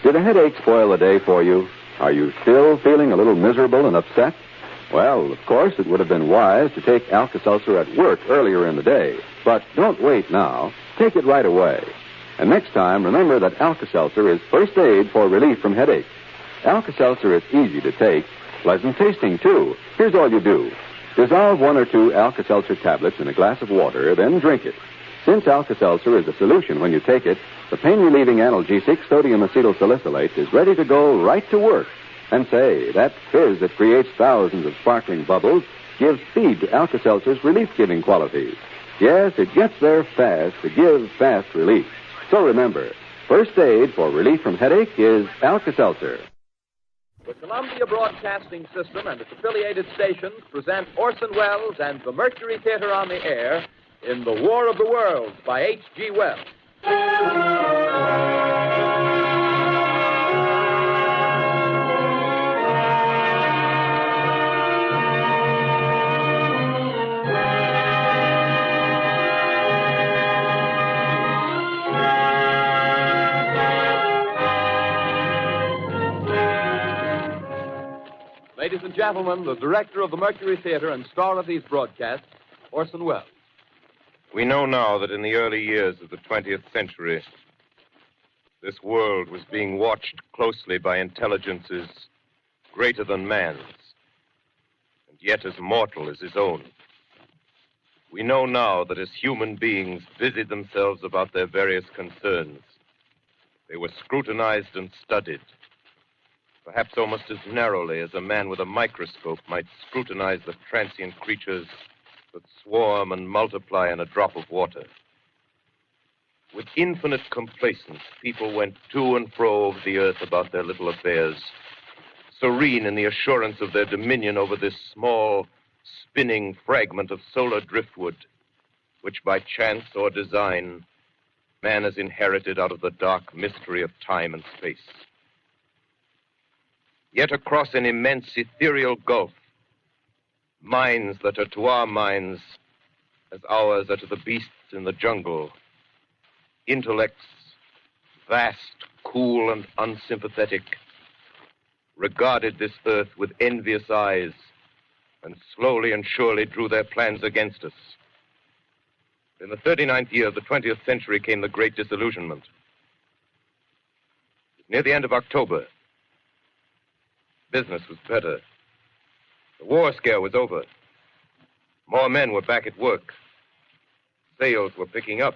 Did a headache spoil the day for you? Are you still feeling a little miserable and upset? Well, of course, it would have been wise to take Alka-Seltzer at work earlier in the day. But don't wait now. Take it right away. And next time, remember that Alka-Seltzer is first aid for relief from headache. Alka-Seltzer is easy to take, pleasant tasting, too. Here's all you do. Dissolve 1 or 2 Alka-Seltzer tablets in a glass of water, then drink it. Since Alka-Seltzer is a solution when you take it, the pain-relieving analgesic sodium acetylsalicylate is ready to go right to work. And say, that fizz that creates thousands of sparkling bubbles gives speed to Alka-Seltzer's relief-giving qualities. Yes, it gets there fast to give fast relief. So remember, first aid for relief from headache is Alka-Seltzer. The Columbia Broadcasting System and its affiliated stations present Orson Welles and the Mercury Theater on the air in The War of the Worlds by H.G. Wells. Ladies and gentlemen, the director of the Mercury Theater and star of these broadcasts, Orson Welles. We know now that in the early years of the 20th century, this world was being watched closely by intelligences greater than man's, and yet as mortal as his own. We know now that as human beings busied themselves about their various concerns, they were scrutinized and studied, perhaps almost as narrowly as a man with a microscope might scrutinize the transient creatures that swarm and multiply in a drop of water. With infinite complacence, people went to and fro over the earth about their little affairs, serene in the assurance of their dominion over this small, spinning fragment of solar driftwood, which by chance or design, man has inherited out of the dark mystery of time and space. Yet across an immense ethereal gulf, minds that are to our minds as ours are to the beasts in the jungle, intellects, vast, cool, and unsympathetic, regarded this earth with envious eyes and slowly and surely drew their plans against us. In the 39th year of the 20th century came the Great Disillusionment. Near the end of October, business was better. The war scare was over. More men were back at work. Sales were picking up.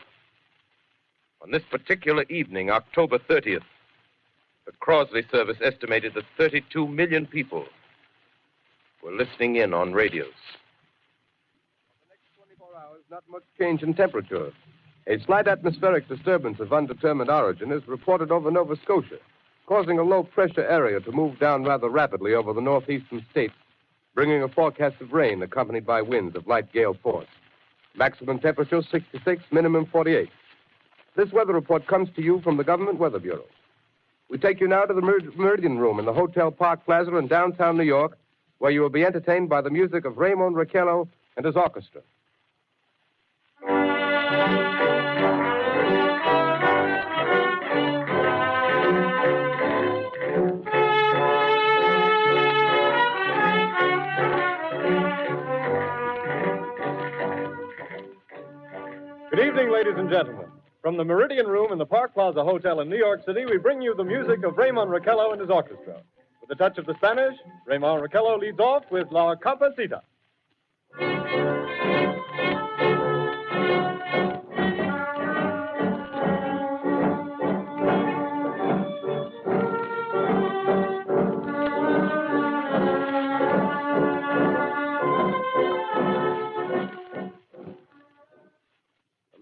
On this particular evening, October 30th, the Crosley service estimated that 32 million people were listening in on radios. For the next 24 hours, not much change in temperature. A slight atmospheric disturbance of undetermined origin is reported over Nova Scotia, causing a low-pressure area to move down rather rapidly over the northeastern states, bringing a forecast of rain accompanied by winds of light gale force. Maximum temperature 66, minimum 48. This weather report comes to you from the Government Weather Bureau. We take you now to the Meridian Room in the Hotel Park Plaza in downtown New York, where you will be entertained by the music of Raymond Raquello and his orchestra. Good evening, ladies and gentlemen. From the Meridian Room in the Park Plaza Hotel in New York City, we bring you the music of Raymond Raquello and his orchestra. With a touch of the Spanish, Raymond Raquello leads off with La Campesita.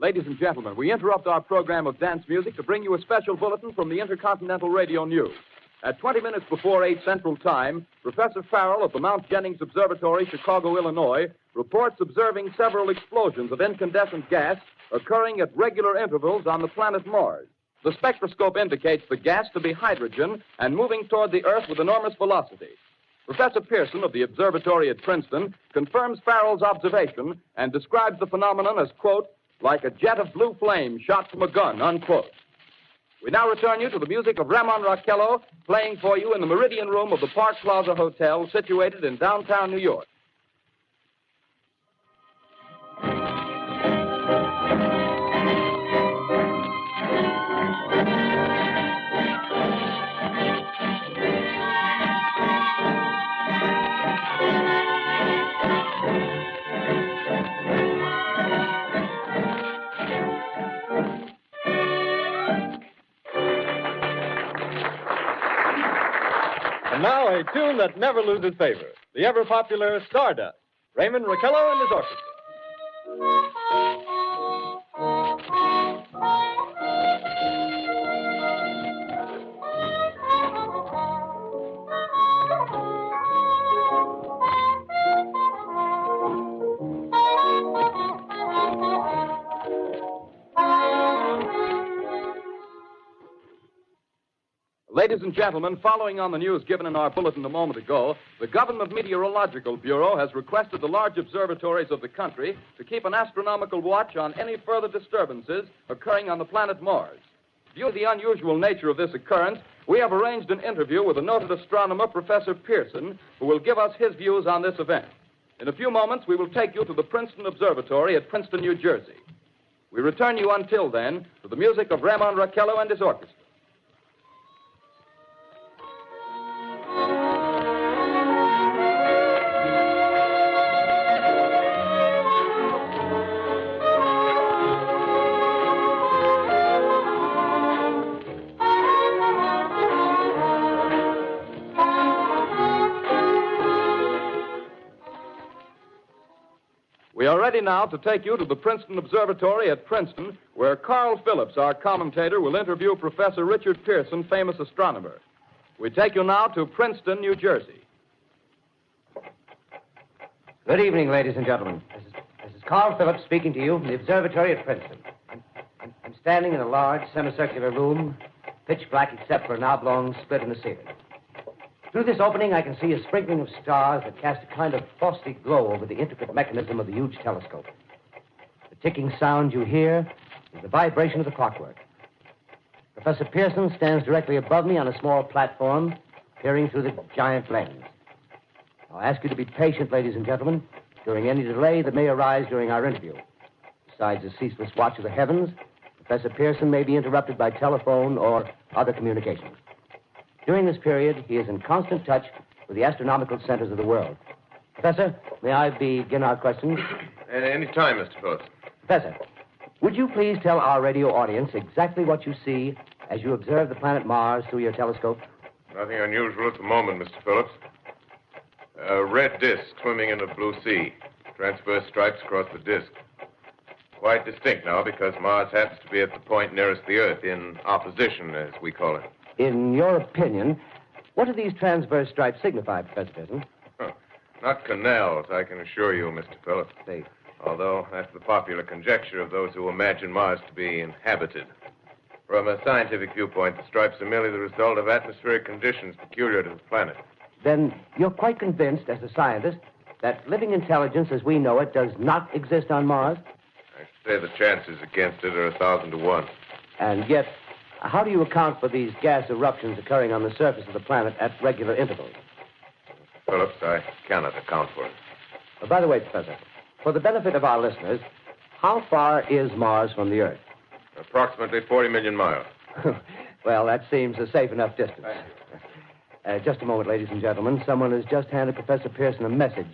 Ladies and gentlemen, we interrupt our program of dance music to bring you a special bulletin from the Intercontinental Radio News. At 20 minutes before 8 Central Time, Professor Farrell of the Mount Jennings Observatory, Chicago, Illinois, reports observing several explosions of incandescent gas occurring at regular intervals on the planet Mars. The spectroscope indicates the gas to be hydrogen and moving toward the Earth with enormous velocity. Professor Pearson of the observatory at Princeton confirms Farrell's observation and describes the phenomenon as, quote, like a jet of blue flame shot from a gun, unquote. We now return you to the music of Ramon Raquello, playing for you in the Meridian Room of the Park Plaza Hotel, situated in downtown New York. And now a tune that never loses favor, the ever-popular Stardust, Raymond Raquello and his orchestra. Ladies and gentlemen, following on the news given in our bulletin a moment ago, the Government Meteorological Bureau has requested the large observatories of the country to keep an astronomical watch on any further disturbances occurring on the planet Mars. Due to the unusual nature of this occurrence, we have arranged an interview with the noted astronomer, Professor Pearson, who will give us his views on this event. In a few moments, we will take you to the Princeton Observatory at Princeton, New Jersey. We return you until then to the music of Ramon Raquello and his orchestra. We are ready now to take you to the Princeton Observatory at Princeton, where Carl Phillips, our commentator, will interview Professor Richard Pearson, famous astronomer. We take you now to Princeton, New Jersey. Good evening, ladies and gentlemen. This is Carl Phillips speaking to you from the observatory at Princeton. I'm standing in a large semicircular room, pitch black except for an oblong split in the ceiling. Through this opening, I can see a sprinkling of stars that cast a kind of frosty glow over the intricate mechanism of the huge telescope. The ticking sound you hear is the vibration of the clockwork. Professor Pearson stands directly above me on a small platform, peering through the giant lens. I'll ask you to be patient, ladies and gentlemen, during any delay that may arise during our interview. Besides the ceaseless watch of the heavens, Professor Pearson may be interrupted by telephone or other communications. During this period, he is in constant touch with the astronomical centers of the world. Professor, may I begin our questions? At any time, Mr. Phillips. Professor, would you please tell our radio audience exactly what you see as you observe the planet Mars through your telescope? Nothing unusual at the moment, Mr. Phillips. A red disk swimming in a blue sea. Transverse stripes across the disk. Quite distinct now because Mars happens to be at the point nearest the Earth, in opposition, as we call it. In your opinion, what do these transverse stripes signify, Professor Pearson? Not canals, I can assure you, Mr. Phillips. They... Although that's the popular conjecture of those who imagine Mars to be inhabited. From a scientific viewpoint, the stripes are merely the result of atmospheric conditions peculiar to the planet. Then you're quite convinced, as a scientist, that living intelligence as we know it does not exist on Mars? I say the chances against it are 1,000 to 1. And yet, how do you account for these gas eruptions occurring on the surface of the planet at regular intervals? Phillips, I cannot account for it. By the way, Professor, for the benefit of our listeners, how far is Mars from the Earth? Approximately 40 million miles. Well, that seems a safe enough distance. Just a moment, ladies and gentlemen. Someone has just handed Professor Pearson a message.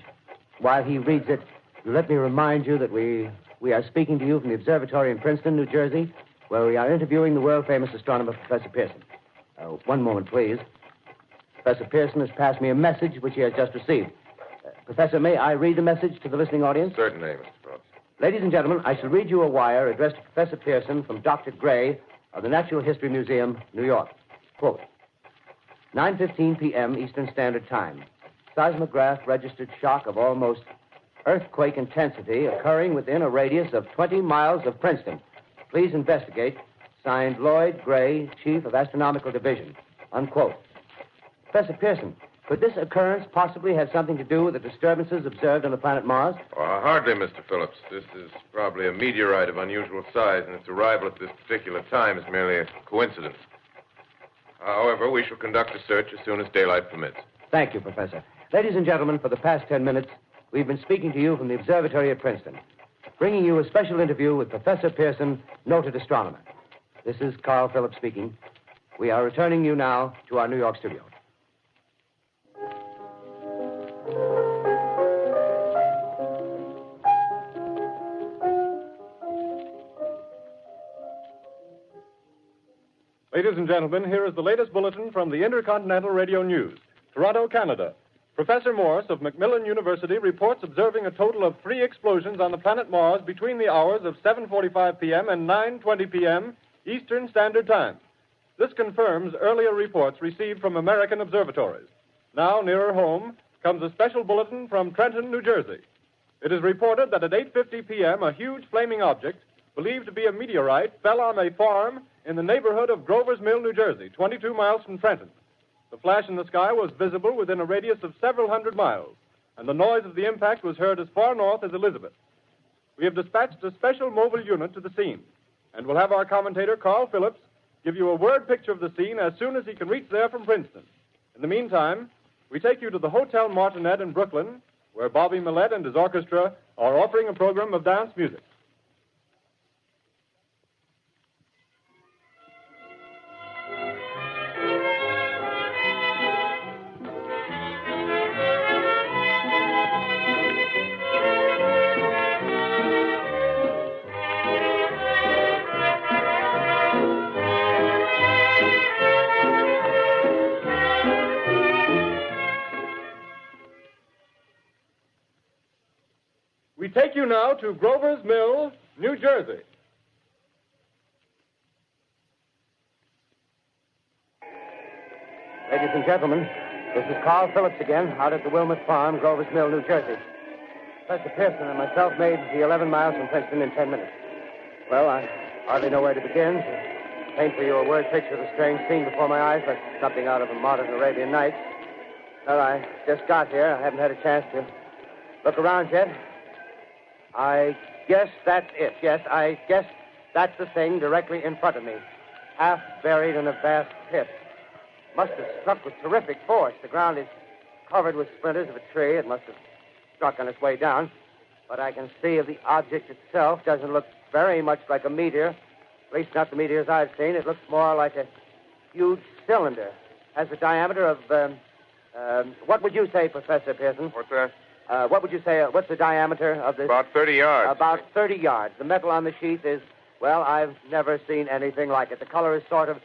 While he reads it, let me remind you that we are speaking to you from the observatory in Princeton, New Jersey, where we are interviewing the world-famous astronomer, Professor Pearson. One moment, please. Professor Pearson has passed me a message which he has just received. Professor, may I read the message to the listening audience? Certainly, Mr. Phillips. Ladies and gentlemen, I shall read you a wire addressed to Professor Pearson from Dr. Gray of the Natural History Museum, New York. Quote, 9:15 p.m. Eastern Standard Time. Seismograph registered shock of almost earthquake intensity occurring within a radius of 20 miles of Princeton. Please investigate. Signed, Lloyd Gray, Chief of Astronomical Division. Unquote. Professor Pearson, Could this occurrence possibly have something to do with the disturbances observed on the planet Mars? Hardly, Mr. Phillips. This is probably a meteorite of unusual size, and its arrival at this particular time is merely a coincidence. However, we shall conduct a search as soon as daylight permits. Thank you, Professor. Ladies and gentlemen, for the past 10 minutes, we've been speaking to you from the observatory at Princeton, bringing you a special interview with Professor Pearson, noted astronomer. This is Carl Phillips speaking. We are returning you now to our New York studio. Ladies and gentlemen, here is the latest bulletin from the Intercontinental Radio News. Toronto, Canada. Professor Morse of Macmillan University reports observing a total of 3 explosions on the planet Mars between the hours of 7:45 p.m. and 9:20 p.m. Eastern Standard Time. This confirms earlier reports received from American observatories. Now, nearer home, comes a special bulletin from Trenton, New Jersey. It is reported that at 8:50 p.m., a huge flaming object, believed to be a meteorite, fell on a farm in the neighborhood of Grover's Mill, New Jersey, 22 miles from Trenton. The flash in the sky was visible within a radius of several hundred miles, and the noise of the impact was heard as far north as Elizabeth. We have dispatched a special mobile unit to the scene, and we'll have our commentator, Carl Phillips, give you a word picture of the scene as soon as he can reach there from Princeton. In the meantime, we take you to the Hotel Martinet in Brooklyn, where Bobby Millett and his orchestra are offering a program of dance music. We take you now to Grover's Mill, New Jersey. Ladies and gentlemen, this is Carl Phillips again, out at the Wilmot Farm, Grover's Mill, New Jersey. Professor Pearson and myself made the 11 miles from Princeton in 10 minutes. Well, I hardly know where to begin. To paint for you a word picture of the strange scene before my eyes, like something out of a modern Arabian Nights. Well, I just got here. I haven't had a chance to look around yet. I guess that's it. Yes, I guess that's the thing directly in front of me, half buried in a vast pit. Must have struck with terrific force. The ground is covered with splinters of a tree. It must have struck on its way down. But I can see of the object itself doesn't look very much like a meteor. At least not the meteors I've seen. It looks more like a huge cylinder. Has a diameter of, what would you say, Professor Pearson? What's that? What would you say, what's the diameter of this? About 30 yards. About 30 yards. The metal on the sheath is, well, I've never seen anything like it. The color is sort of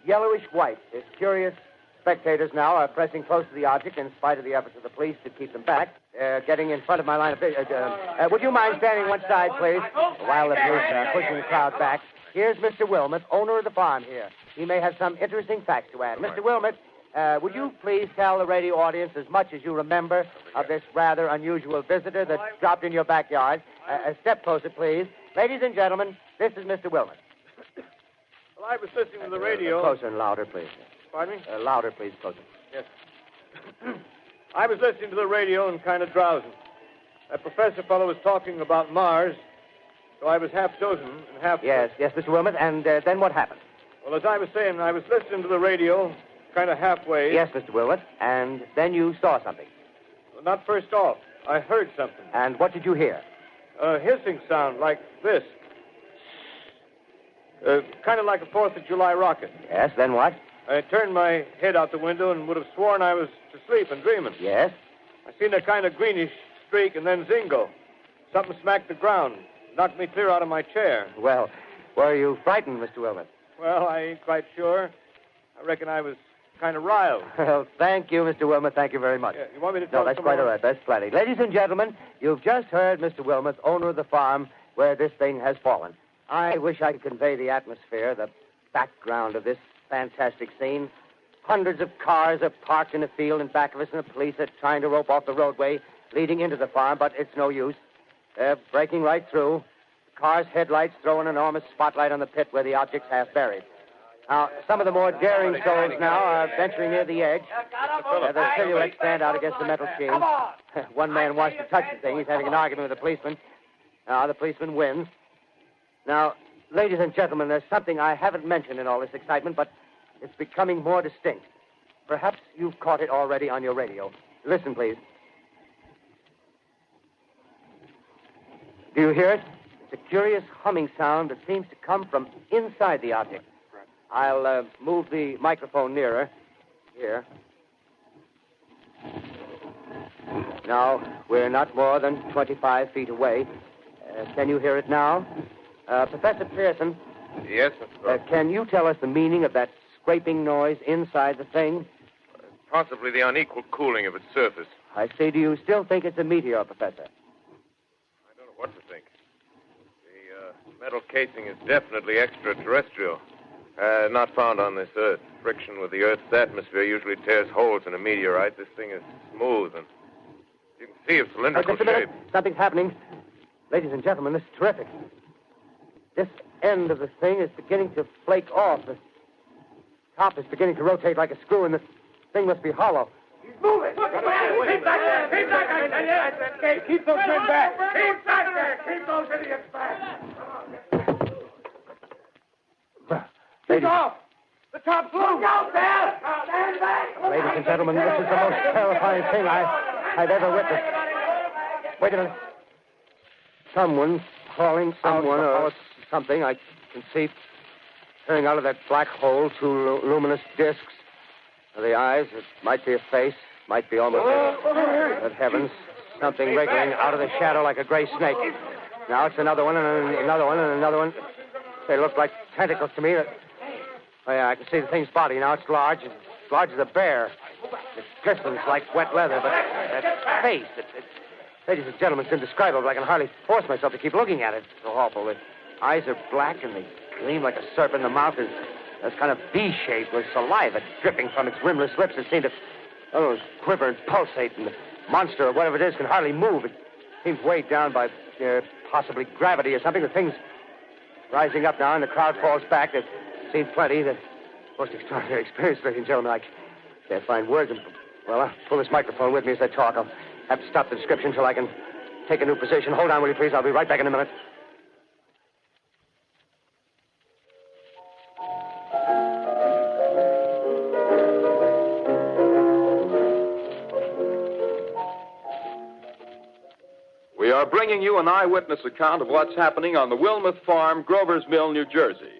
yellowish white. Its curious spectators now are pressing close to the object in spite of the efforts of the police to keep them back. Getting in front of my line of vision. Would you mind standing one side, please? While the police are pushing the crowd back. Here's Mr. Wilmot, owner of the farm here. He may have some interesting facts to add. Mr. Wilmot, would you please tell the radio audience as much as you remember of this rather unusual visitor that dropped in your backyard? A step closer, please. Ladies and gentlemen, this is Mr. Wilmot. Well, I was listening to the radio. Closer and louder, please. Pardon me? Louder, please, closer. Yes. I was listening to the radio and kind of drowsing. That professor fellow was talking about Mars, so I was half dozing and half... Yes, Mr. Wilmot, and then what happened? Well, as I was saying, I was listening to the radio, kind of halfway. Yes, Mr. Wilmot, and then you saw something. Well, not first off. I heard something. And what did you hear? A hissing sound like this. Kind of like a 4th of July rocket. Yes, then what? I turned my head out the window and would have sworn I was asleep and dreaming. Yes? I seen a kind of greenish streak and then zingo. Something smacked the ground, knocked me clear out of my chair. Well, were you frightened, Mr. Wilmot? Well, I ain't quite sure. I reckon I was kind of riled. Well, thank you, Mr. Wilmot. Thank you very much. Yeah, you want me to tell No, that's quite all right. That's plenty. Ladies and gentlemen, you've just heard Mr. Wilmot, owner of the farm where this thing has fallen. I wish I could convey the atmosphere, the background of this fantastic scene. Hundreds of cars are parked in a field in back of us, and the police are trying to rope off the roadway leading into the farm, but it's no use. They're breaking right through. The car's headlights throw an enormous spotlight on the pit where the object's half buried. Now, some of the more daring souls now are venturing near the edge. Their silhouettes stand out against the metal sheen. One man wants to touch the thing. He's having an argument with the policeman. Now, the policeman wins. Now, ladies and gentlemen, there's something I haven't mentioned in all this excitement, but it's becoming more distinct. Perhaps you've caught it already on your radio. Listen, please. Do you hear it? It's a curious humming sound that seems to come from inside the object. I'll move the microphone nearer. Here. Now, we're not more than 25 feet away. Can you hear it now? Professor Pearson? Yes, Mr. Can you tell us the meaning of that scraping noise inside the thing? Possibly the unequal cooling of its surface. I say, do you still think it's a meteor, Professor? I don't know what to think. The metal casing is definitely extraterrestrial. Not found on this Earth. Friction with the Earth's atmosphere usually tears holes in a meteorite. This thing is smooth, and you can see its cylindrical just a minute. shape. Something's happening. Ladies and gentlemen, this is terrific. This end of the thing is beginning to flake off. The top is beginning to rotate like a screw, and the thing must be hollow. He's moving. Keep back there. Keep back there. Keep those men back. Keep back there. Keep those idiots back. Take off. The top's loose. Look out there. Stand back. Ladies and gentlemen, this is the most terrifying thing I've ever witnessed. Wait a minute. Someone's calling someone or something. I can see turning out of that black hole two luminous discs. The eyes, it might be a face, might be almost Good heavens, something wriggling out of the shadow like a gray snake. Now it's another one and another one and another one. They look like tentacles to me. Oh, yeah, I can see the thing's body. Now it's large as a bear. It glistens like wet leather, but that face, ladies and gentlemen, it's indescribable. I can hardly force myself to keep looking at it. It's so awful. The eyes are black and they gleam like a serpent. The mouth is kind of V-shaped with saliva dripping from its rimless lips that seem to quiver and pulsate. And the monster or whatever it is can hardly move. It seems weighed down by possibly gravity or something. The thing's rising up now and the crowd falls back. They've seen plenty. The most extraordinary experience, ladies and gentlemen. I can't find words. Well, I'll pull this microphone with me as I talk. I'll have to stop the description until I can take a new position. Hold on, will you please? I'll be right back in a minute. We are bringing you an eyewitness account of what's happening on the Wilmuth Farm, Grover's Mill, New Jersey.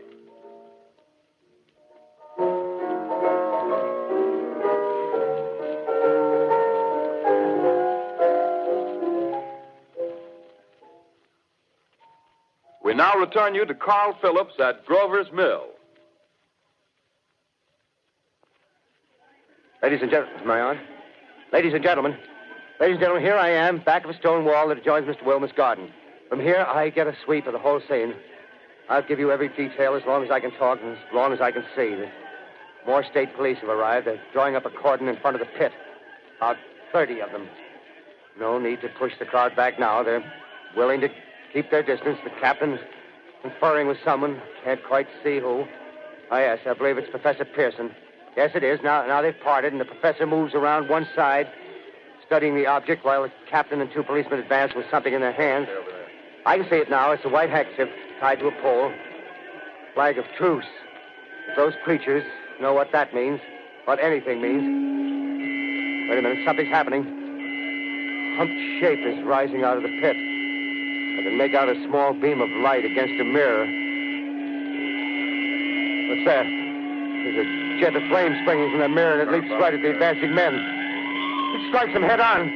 We now return you to Carl Phillips at Grover's Mill. Ladies and gentlemen, am I on? Ladies and gentlemen, here I am, back of a stone wall that adjoins Mr. Wilmuth's garden. From here, I get a sweep of the whole scene. I'll give you every detail as long as I can talk and as long as I can see. More state police have arrived. They're drawing up a cordon in front of the pit. About 30 of them. No need to push the crowd back now. They're willing to keep their distance. The captain's conferring with someone. Can't quite see who. Oh, yes, I believe it's Professor Pearson. Yes, it is. Now they've parted, and the professor moves around one side, studying the object while the captain and two policemen advance with something in their hands. I can see it now. It's a white handkerchief tied to a pole. Flag of truce. If those creatures know what that means, what anything means. Wait a minute, something's happening. Humped shape is rising out of the pit. I can make out a small beam of light against a mirror. What's that? There's a jet of flame springing from the mirror, and it leaps right at the advancing men. It strikes them head on.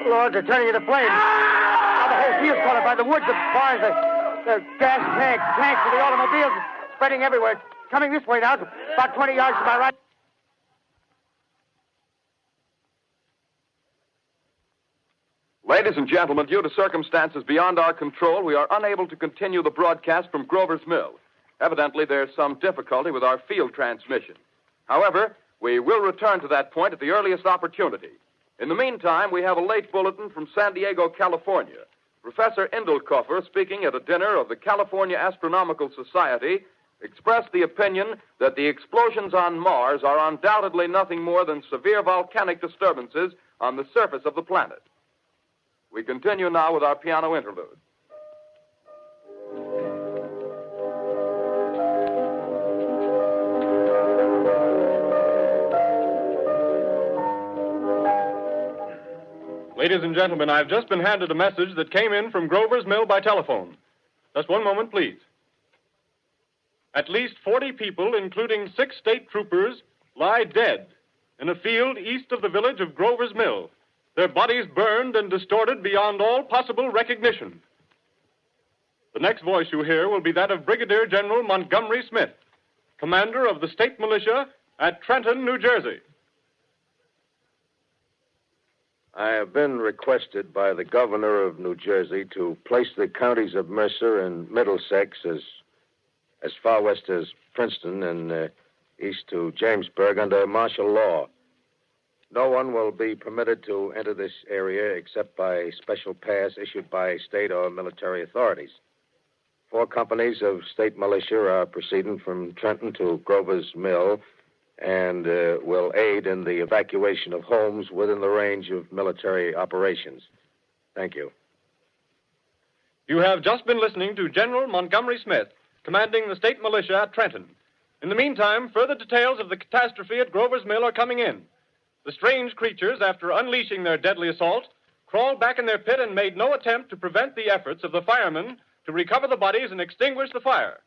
Lord, they're turning into flames. Now the whole field's caught up by the woods, the barns, the gas tanks of the automobiles, spreading everywhere. It's coming this way now, about 20 yards to my right. Ladies and gentlemen, due to circumstances beyond our control, we are unable to continue the broadcast from Grover's Mill. Evidently, there's some difficulty with our field transmission. However, we will return to that point at the earliest opportunity. In the meantime, we have a late bulletin from San Diego, California. Professor Indelkoffer, speaking at a dinner of the California Astronomical Society, expressed the opinion that the explosions on Mars are undoubtedly nothing more than severe volcanic disturbances on the surface of the planet. We continue now with our piano interlude. Ladies and gentlemen, I've just been handed a message that came in from Grover's Mill by telephone. Just one moment, please. At least 40 people, including 6 state troopers, lie dead in a field east of the village of Grover's Mill, their bodies burned and distorted beyond all possible recognition. The next voice you hear will be that of Brigadier General Montgomery Smith, commander of the state militia at Trenton, New Jersey. I have been requested by the governor of New Jersey to place the counties of Mercer and Middlesex as far west as Princeton and east to Jamesburg under martial law. No one will be permitted to enter this area except by special pass issued by state or military authorities. 4 companies of state militia are proceeding from Trenton to Grover's Mill and will aid in the evacuation of homes within the range of military operations. Thank you. You have just been listening to General Montgomery Smith, commanding the state militia at Trenton. In the meantime, further details of the catastrophe at Grover's Mill are coming in. The strange creatures, after unleashing their deadly assault, crawled back in their pit and made no attempt to prevent the efforts of the firemen to recover the bodies and extinguish the fire.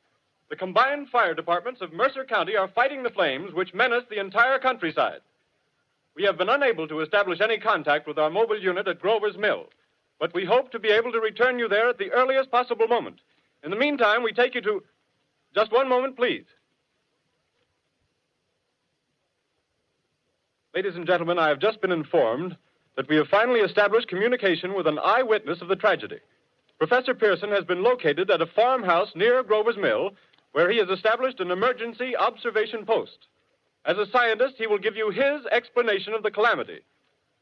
The combined fire departments of Mercer County are fighting the flames which menace the entire countryside. We have been unable to establish any contact with our mobile unit at Grover's Mill, but we hope to be able to return you there at the earliest possible moment. In the meantime, we take you to... Just one moment, please. Ladies and gentlemen, I have just been informed that we have finally established communication with an eyewitness of the tragedy. Professor Pearson has been located at a farmhouse near Grover's Mill, where he has established an emergency observation post. As a scientist, he will give you his explanation of the calamity.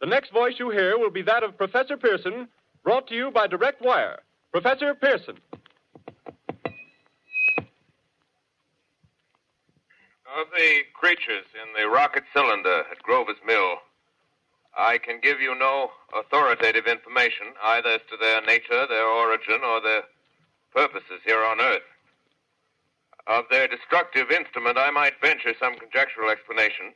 The next voice you hear will be that of Professor Pearson, brought to you by direct wire. Professor Pearson. Of the creatures in the rocket cylinder at Grover's Mill, I can give you no authoritative information, either as to their nature, their origin, or their purposes here on Earth. Of their destructive instrument, I might venture some conjectural explanation.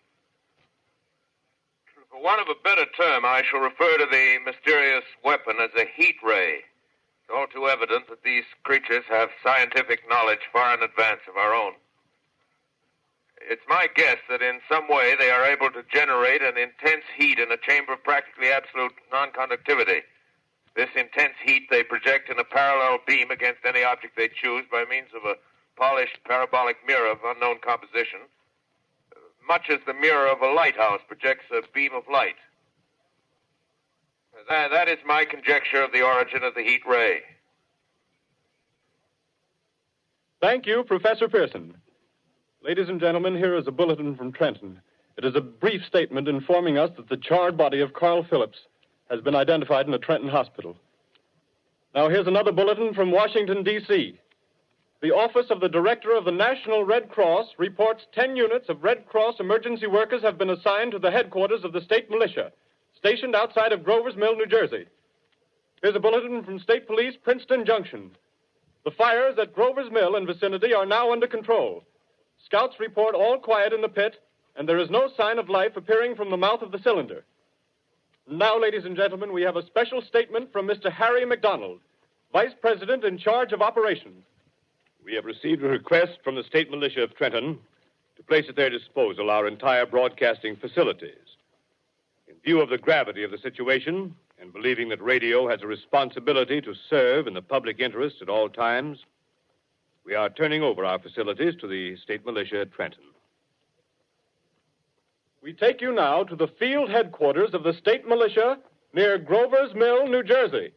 For want of a better term, I shall refer to the mysterious weapon as a heat ray. It's all too evident that these creatures have scientific knowledge far in advance of our own. It's my guess that in some way they are able to generate an intense heat in a chamber of practically absolute non-conductivity. This intense heat they project in a parallel beam against any object they choose by means of a polished parabolic mirror of unknown composition, much as the mirror of a lighthouse projects a beam of light. That is my conjecture of the origin of the heat ray. Thank you, Professor Pearson. Ladies and gentlemen, here is a bulletin from Trenton. It is a brief statement informing us that the charred body of Carl Phillips has been identified in a Trenton hospital. Now, here's another bulletin from Washington, D.C. The Office of the Director of the National Red Cross reports 10 units of Red Cross emergency workers have been assigned to the headquarters of the state militia, stationed outside of Grover's Mill, New Jersey. Here's a bulletin from State Police, Princeton Junction. The fires at Grover's Mill and vicinity are now under control. Scouts report all quiet in the pit, and there is no sign of life appearing from the mouth of the cylinder. Now, ladies and gentlemen, we have a special statement from Mr. Harry McDonald, Vice President in charge of operations. We have received a request from the state militia of Trenton to place at their disposal our entire broadcasting facilities. In view of the gravity of the situation, and believing that radio has a responsibility to serve in the public interest at all times, we are turning over our facilities to the state militia at Trenton. We take you now to the field headquarters of the state militia near Grover's Mill, New Jersey.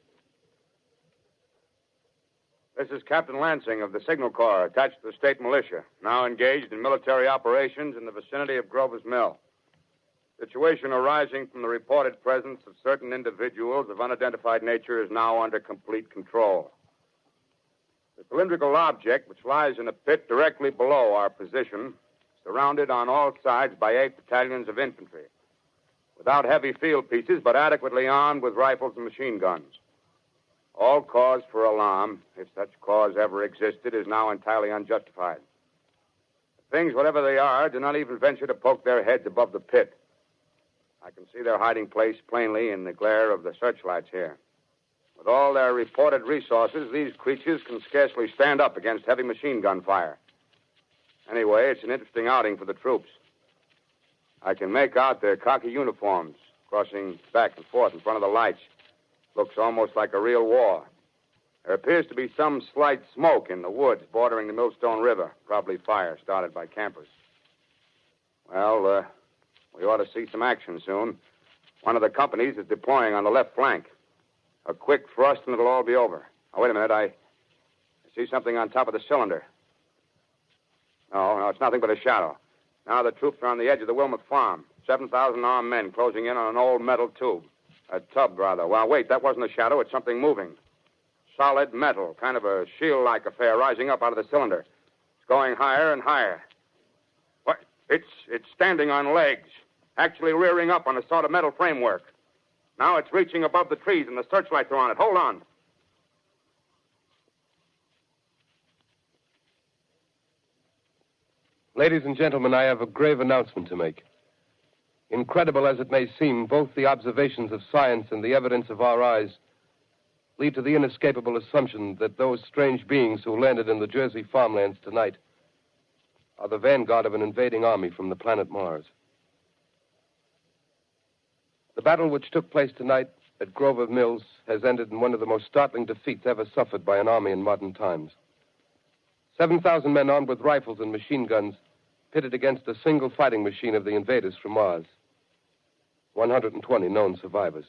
This is Captain Lansing of the Signal Corps, attached to the state militia, now engaged in military operations in the vicinity of Grover's Mill. Situation arising from the reported presence of certain individuals of unidentified nature is now under complete control. The cylindrical object, which lies in a pit directly below our position, surrounded on all sides by 8 battalions of infantry, without heavy field pieces, but adequately armed with rifles and machine guns. All cause for alarm, if such cause ever existed, is now entirely unjustified. Things, whatever they are, do not even venture to poke their heads above the pit. I can see their hiding place plainly in the glare of the searchlights here. With all their reported resources, these creatures can scarcely stand up against heavy machine gun fire. Anyway, it's an interesting outing for the troops. I can make out their khaki uniforms crossing back and forth in front of the lights. Looks almost like a real war. There appears to be some slight smoke in the woods bordering the Millstone River. Probably fire started by campers. Well, we ought to see some action soon. One of the companies is deploying on the left flank. A quick thrust and it'll all be over. Now, wait a minute. I see something on top of the cylinder. No, it's nothing but a shadow. Now the troops are on the edge of the Wilmot Farm. 7,000 armed men closing in on an old metal tube. A tub, rather. Well, wait, that wasn't a shadow. It's something moving. Solid metal, kind of a shield-like affair rising up out of the cylinder. It's going higher and higher. What? It's standing on legs, actually rearing up on a sort of metal framework. Now it's reaching above the trees and the searchlights are on it. Hold on. Ladies and gentlemen, I have a grave announcement to make. Incredible as it may seem, both the observations of science and the evidence of our eyes lead to the inescapable assumption that those strange beings who landed in the Jersey farmlands tonight are the vanguard of an invading army from the planet Mars. The battle which took place tonight at Grover Mills has ended in one of the most startling defeats ever suffered by an army in modern times. 7,000 men armed with rifles and machine guns pitted against a single fighting machine of the invaders from Mars. 120 known survivors.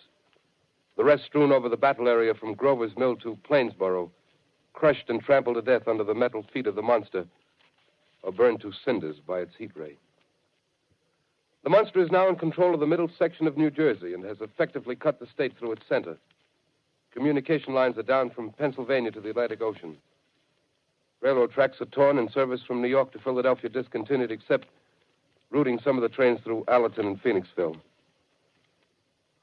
The rest strewn over the battle area from Grover's Mill to Plainsboro, crushed and trampled to death under the metal feet of the monster, or burned to cinders by its heat ray. The monster is now in control of the middle section of New Jersey and has effectively cut the state through its center. Communication lines are down from Pennsylvania to the Atlantic Ocean. Railroad tracks are torn and service from New York to Philadelphia discontinued, except routing some of the trains through Allerton and Phoenixville.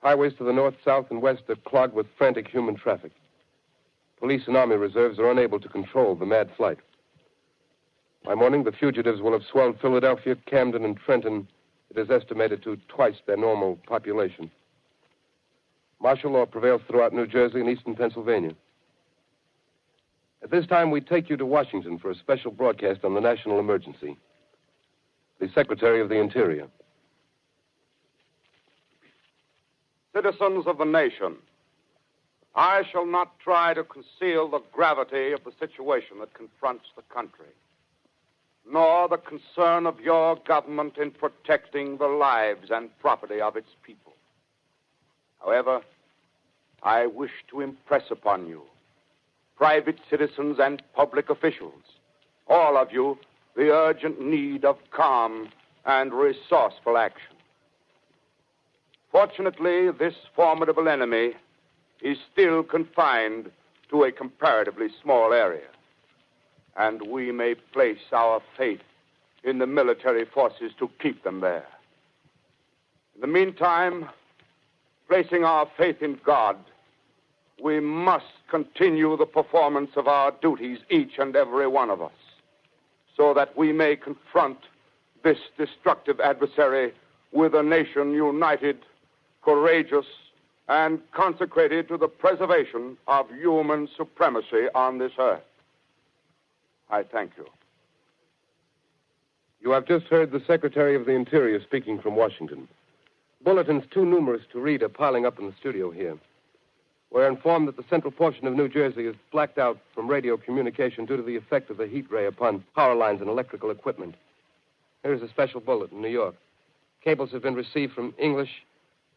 Highways to the north, south, and west are clogged with frantic human traffic. Police and Army reserves are unable to control the mad flight. By morning, the fugitives will have swelled Philadelphia, Camden, and Trenton, it is estimated, to twice their normal population. Martial law prevails throughout New Jersey and eastern Pennsylvania. At this time, we take you to Washington for a special broadcast on the national emergency. The Secretary of the Interior. Citizens of the nation, I shall not try to conceal the gravity of the situation that confronts the country, nor the concern of your government in protecting the lives and property of its people. However, I wish to impress upon you, private citizens and public officials, all of you, the urgent need of calm and resourceful action. Fortunately, this formidable enemy is still confined to a comparatively small area, and we may place our faith in the military forces to keep them there. In the meantime, placing our faith in God, we must continue the performance of our duties, each and every one of us, so that we may confront this destructive adversary with a nation united, courageous, and consecrated to the preservation of human supremacy on this earth. I thank you. You have just heard the Secretary of the Interior speaking from Washington. Bulletins too numerous to read are piling up in the studio here. We're informed that the central portion of New Jersey is blacked out from radio communication due to the effect of the heat ray upon power lines and electrical equipment. Here's a special bulletin in New York. Cables have been received from English,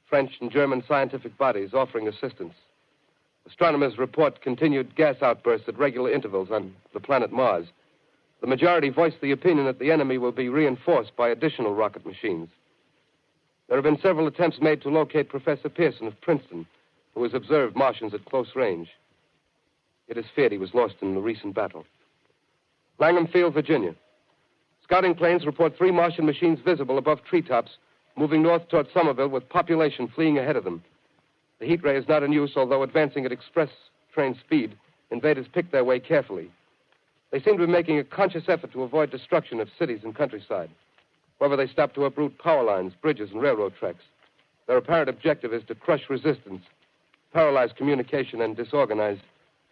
French, and German scientific bodies offering assistance. Astronomers report continued gas outbursts at regular intervals on the planet Mars. The majority voiced the opinion that the enemy will be reinforced by additional rocket machines. There have been several attempts made to locate Professor Pearson of Princeton, who has observed Martians at close range. It is feared he was lost in the recent battle. Langham Field, Virginia. Scouting planes report 3 Martian machines visible above treetops, moving north toward Somerville with population fleeing ahead of them. The heat ray is not in use, although advancing at express train speed, invaders pick their way carefully. They seem to be making a conscious effort to avoid destruction of cities and countryside. However, they stop to uproot power lines, bridges, and railroad tracks. Their apparent objective is to crush resistance, paralyze communication, and disorganize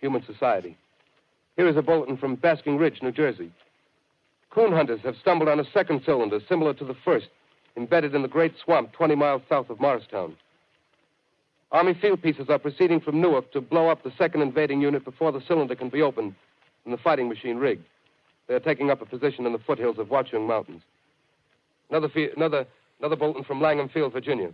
human society. Here is a bulletin from Basking Ridge, New Jersey. Coon hunters have stumbled on a second cylinder similar to the first, embedded in the great swamp 20 miles south of Morristown. Army field pieces are proceeding from Newark to blow up the second invading unit before the cylinder can be opened and the fighting machine rigged. They are taking up a position in the foothills of Watchung Mountains. Another bulletin from Langham Field, Virginia.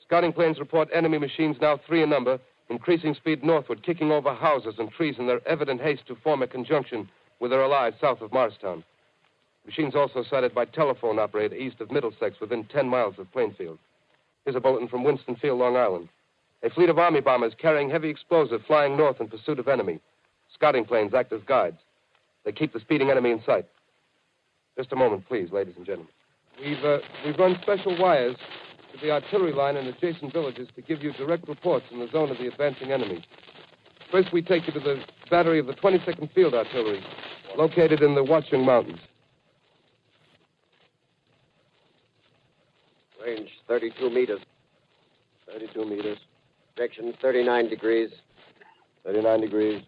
Scouting planes report enemy machines, now 3 in number, increasing speed northward, kicking over houses and trees in their evident haste to form a conjunction with their allies south of Morristown. Machines also sighted by telephone operator east of Middlesex within 10 miles of Plainfield. Here's a bulletin from Winston Field, Long Island. A fleet of Army bombers carrying heavy explosive flying north in pursuit of enemy. Scouting planes act as guides. They keep the speeding enemy in sight. Just a moment, please, ladies and gentlemen. We've run special wires to the artillery line in adjacent villages to give you direct reports in the zone of the advancing enemy. First, we take you to the battery of the 22nd Field Artillery, located in the Watchung Mountains. Range 32 meters. 32 meters. Projection 39 degrees. 39 degrees.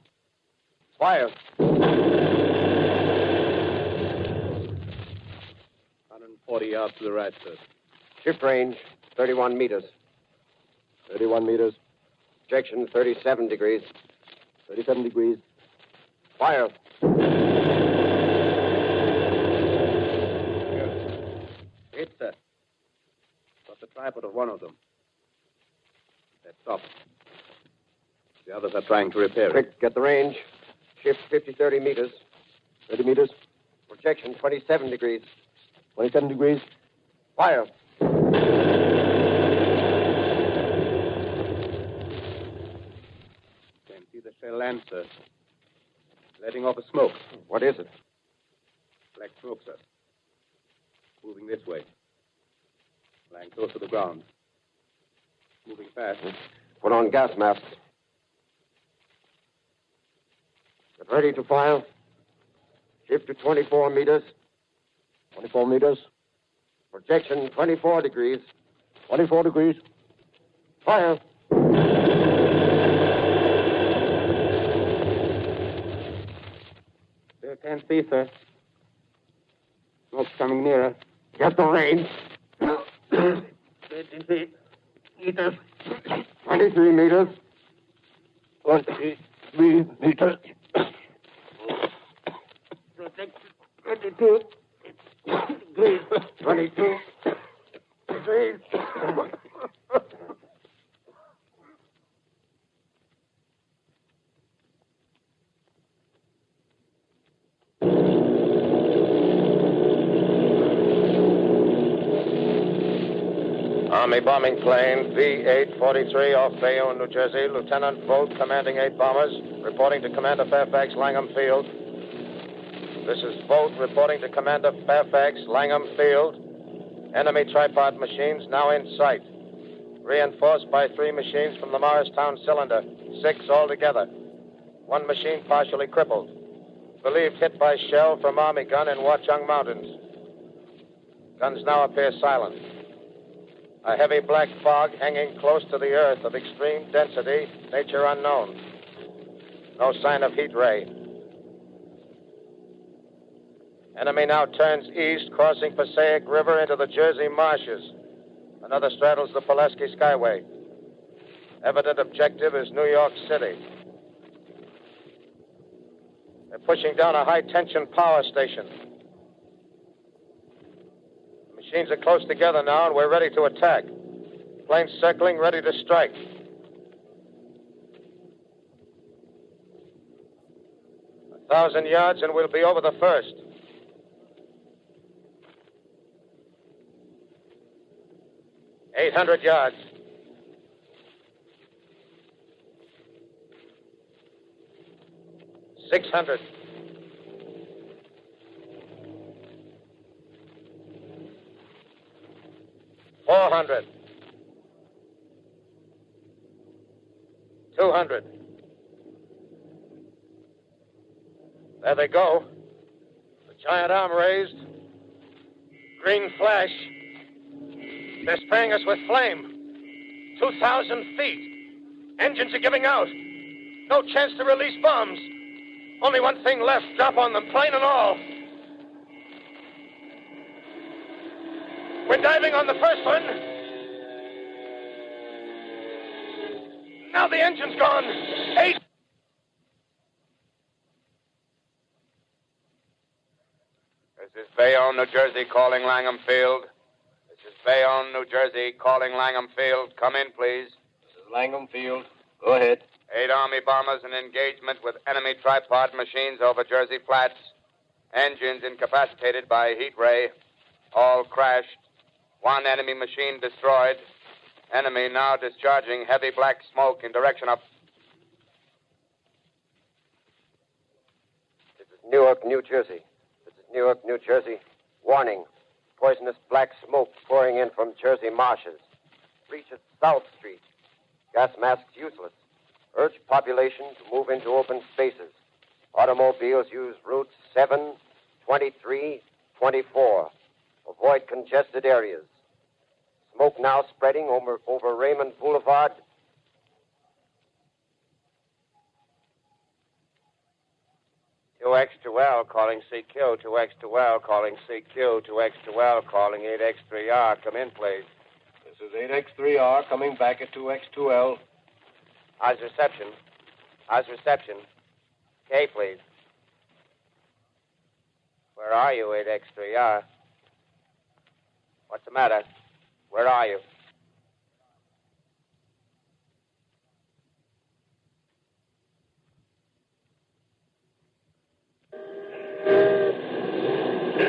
Fire. 140 yards to the right, sir. Shift range 31 meters. 31 meters. Projection 37 degrees. 37 degrees. Fire. Hit, sir. Got the tripod of one of them. That's stopped. The others are trying to repair it. Quick, get the range. Shift 30 meters. 30 meters. Projection 27 degrees. 27 degrees. Fire. Can't see the shell land, sir. Letting off a smoke. What is it? Black smoke, sir. Moving this way. Lying close to the ground. Moving fast. Put on gas masks. Get ready to fire. Shift to 24 meters. 24 meters. Projection 24 degrees. 24 degrees. Fire. Still can't see, sir. Smoke's coming nearer. Get the range. 23 meters. 23 meters. 23 meters. Projection 22 degrees. 22 degrees. Army bombing plane V-843 off Bayonne, New Jersey. Lieutenant Vogt, commanding 8 bombers, reporting to Commander Fairfax, Langham Field. This is Vogt reporting to Commander Fairfax, Langham Field. Enemy tripod machines now in sight. Reinforced by 3 machines from the Morristown cylinder. 6 altogether. 1 machine partially crippled. Believed hit by shell from Army gun in Watchung Mountains. Guns now appear silent. A heavy black fog hanging close to the earth of extreme density, nature unknown. No sign of heat ray. Enemy now turns east, crossing Passaic River into the Jersey marshes. Another straddles the Pulaski Skyway. Evident objective is New York City. They're pushing down a high-tension power station. Machines are close together now, and we're ready to attack. Planes circling, ready to strike. A 1,000 yards, and we'll be over the first. Eight 800 yards. 600. $400. 200. There they go. The giant arm raised. Green flash. They're spraying us with flame. 2,000 feet. Engines are giving out. No chance to release bombs. Only one thing left. Drop on them, plane and all. We're diving on the first one. Now the engine's gone. 8. This is Bayonne, New Jersey, calling Langham Field. This is Bayonne, New Jersey, calling Langham Field. Come in, please. This is Langham Field. Go ahead. 8 Army bombers in engagement with enemy tripod machines over Jersey Flats. Engines incapacitated by heat ray. All crashed. 1 enemy machine destroyed. Enemy now discharging heavy black smoke in direction of... This is Newark, New Jersey. This is Newark, New Jersey. Warning. Poisonous black smoke pouring in from Jersey marshes. Reaches South Street. Gas masks useless. Urge population to move into open spaces. Automobiles use routes 7, 23, 24. Avoid congested areas. Smoke now spreading over Raymond Boulevard. L calling CQ. 2X2L calling CQ. 2X2L calling 8X3R. Come in, please. This is 8X3R coming back at 2X2L. How's reception? How's reception? K, please. Where are you, 8X3R? What's the matter? Where are you?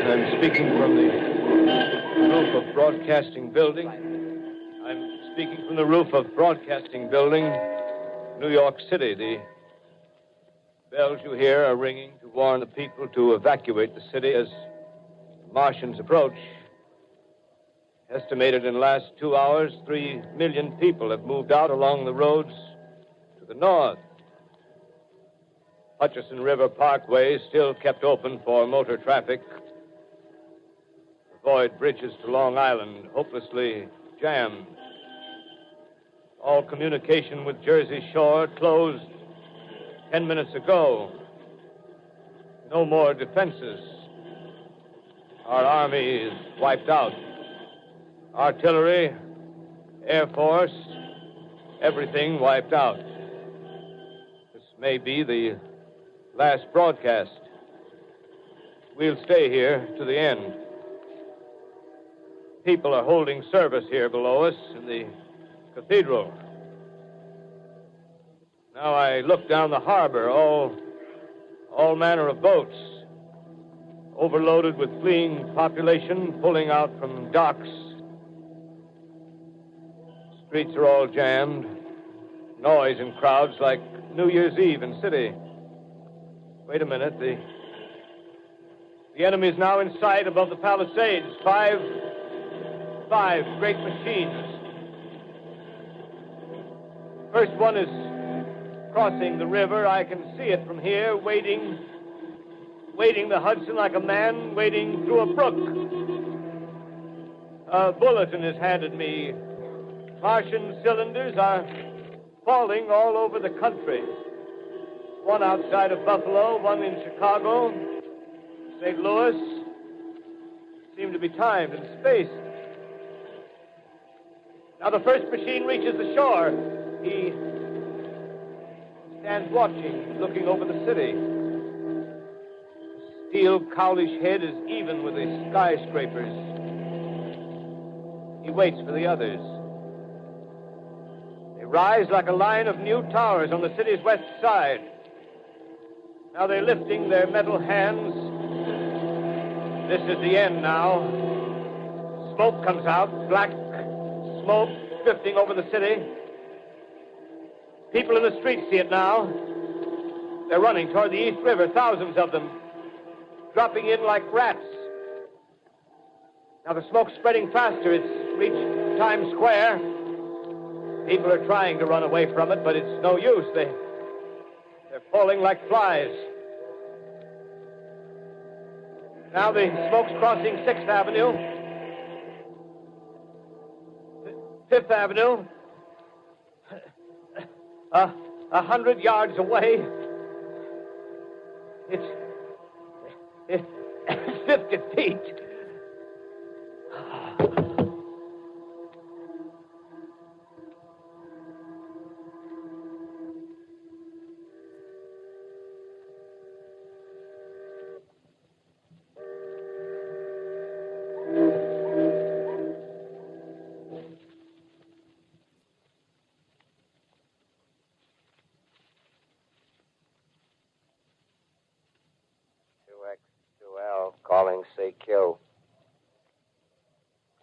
I'm speaking from the roof of Broadcasting Building. I'm speaking from the roof of Broadcasting Building, New York City. The bells you hear are ringing to warn the people to evacuate the city as the Martians approach. Estimated in the last 2 hours, 3 million people have moved out along the roads to the north. Hutchison River Parkway is still kept open for motor traffic. Avoid bridges to Long Island, hopelessly jammed. All communication with Jersey Shore closed 10 minutes ago. No more defenses. Our army is wiped out. Artillery, Air Force, everything wiped out. This may be the last broadcast. We'll stay here to the end. People are holding service here below us in the cathedral. Now I look down the harbor, all manner of boats, overloaded with fleeing population, pulling out from docks. Streets are all jammed. Noise in crowds like New Year's Eve in city. Wait a minute. The enemy is now in sight above the Palisades. Five great machines. First one is crossing the river. I can see it from here, wading the Hudson like a man wading through a brook. A bulletin is handed me. Martian cylinders are falling all over the country. One outside of Buffalo, one in Chicago, St. Louis. Seem to be timed and spaced. Now the first machine reaches the shore. He stands watching, looking over the city. The steel cowlish head is even with the skyscrapers. He waits for the others. They rise like a line of new towers on the city's west side. Now they're lifting their metal hands. This is the end now. Smoke comes out, black smoke drifting over the city. People in the streets see it now. They're running toward the East River, thousands of them, dropping in like rats. Now the smoke's spreading faster. It's reached Times Square. People are trying to run away from it, but it's no use. They're falling like flies. Now the smoke's crossing 6th Avenue, 5th Avenue. 100 yards away. It's 50 feet. Calling CQ.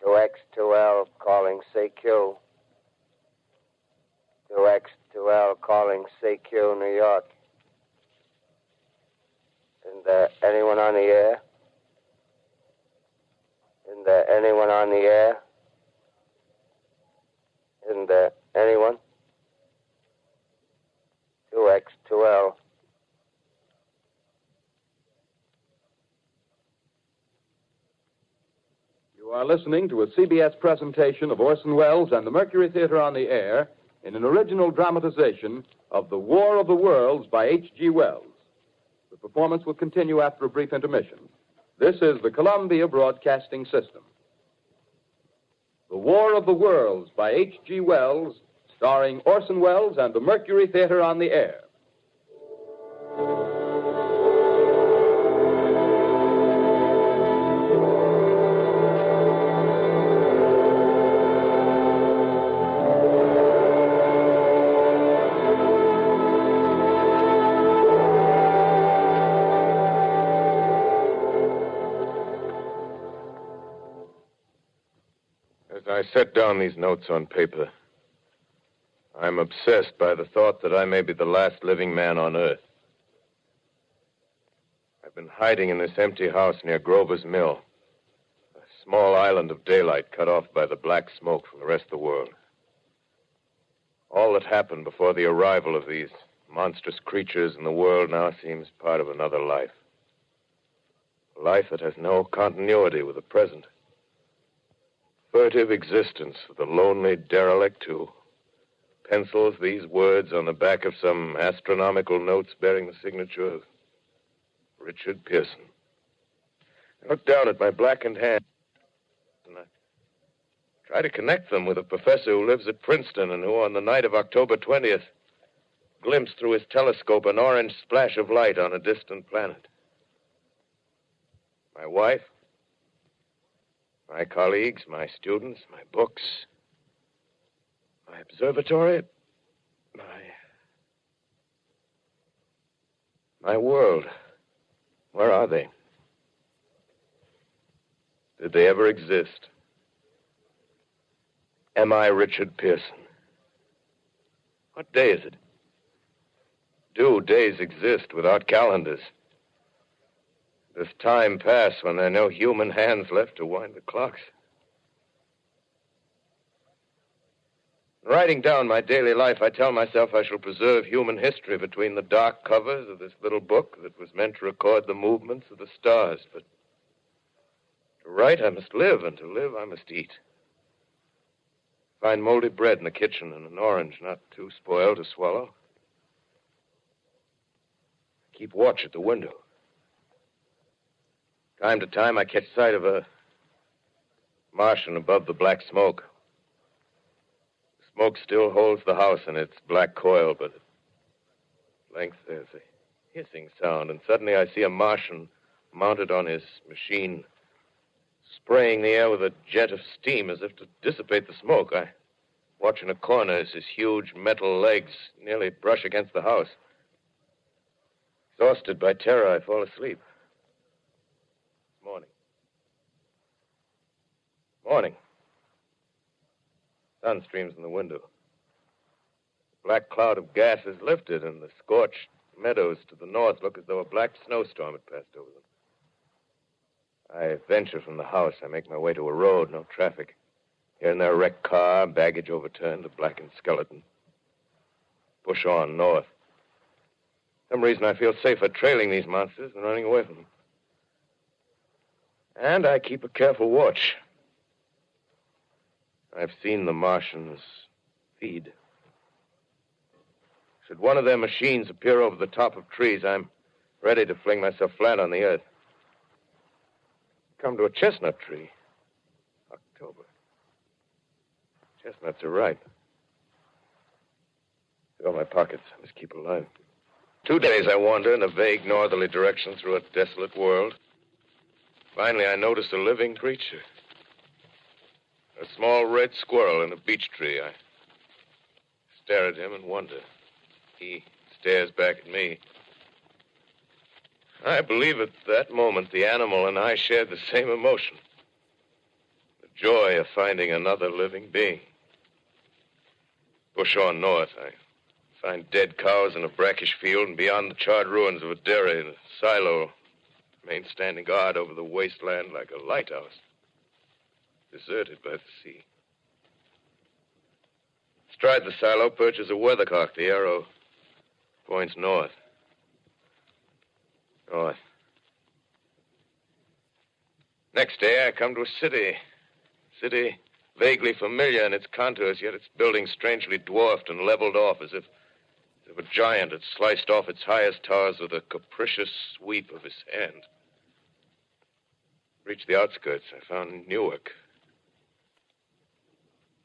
2X2L calling CQ. 2X2L calling CQ, New York. Isn't there anyone on the air? Isn't there anyone on the air? Isn't there anyone? 2X2L. You are listening to a CBS presentation of Orson Welles and the Mercury Theater on the Air in an original dramatization of The War of the Worlds by H.G. Wells. The performance will continue after a brief intermission. This is the Columbia Broadcasting System. The War of the Worlds by H.G. Wells, starring Orson Welles and the Mercury Theater on the Air. I set down these notes on paper. I'm obsessed by the thought that I may be the last living man on Earth. I've been hiding in this empty house near Grover's Mill, a small island of daylight cut off by the black smoke from the rest of the world. All that happened before the arrival of these monstrous creatures in the world now seems part of another life. A life that has no continuity with the present. Furtive existence of the lonely derelict who pencils these words on the back of some astronomical notes bearing the signature of Richard Pearson. I look down at my blackened hand and I try to connect them with a professor who lives at Princeton and who, on the night of October 20th, glimpsed through his telescope an orange splash of light on a distant planet. My wife, my colleagues, my students, my books, my observatory, my world. Where are they? Did they ever exist? Am I Richard Pearson? What day is it? Do days exist without calendars? Does time pass when there are no human hands left to wind the clocks? Writing down my daily life, I tell myself I shall preserve human history between the dark covers of this little book that was meant to record the movements of the stars. But to write, I must live, and to live, I must eat. Find moldy bread in the kitchen and an orange not too spoiled to swallow. Keep watch at the window. Time to time, I catch sight of a Martian above the black smoke. The smoke still holds the house in its black coil, but at length there's a hissing sound, and suddenly I see a Martian mounted on his machine, spraying the air with a jet of steam as if to dissipate the smoke. I watch in a corner as his huge metal legs nearly brush against the house. Exhausted by terror, I fall asleep. Morning. Sun streams in the window. The black cloud of gas is lifted, and the scorched meadows to the north look as though a black snowstorm had passed over them. I venture from the house. I make my way to a road, no traffic. Here and there, a wrecked car, baggage overturned, a blackened skeleton. Push on north. For some reason, I feel safer trailing these monsters than running away from them. And I keep a careful watch. I've seen the Martians feed. Should one of their machines appear over the top of trees, I'm ready to fling myself flat on the earth. Come to a chestnut tree. October. Chestnuts are ripe. Fill my pockets. I must keep alive. 2 days I wander in a vague northerly direction through a desolate world. Finally, I notice a living creature. A small red squirrel in a beech tree. I stare at him and wonder. He stares back at me. I believe at that moment the animal and I shared the same emotion. The joy of finding another living being. Push on north. I find dead cows in a brackish field, and beyond the charred ruins of a dairy, the silo remains standing guard over the wasteland like a lighthouse, deserted by the sea. Astride the silo perches a weathercock. The arrow points north. North. Next day, I come to a city. City vaguely familiar in its contours, yet its buildings strangely dwarfed and leveled off as if a giant had sliced off its highest towers with a capricious sweep of his hand. Reached the outskirts, I found Newark.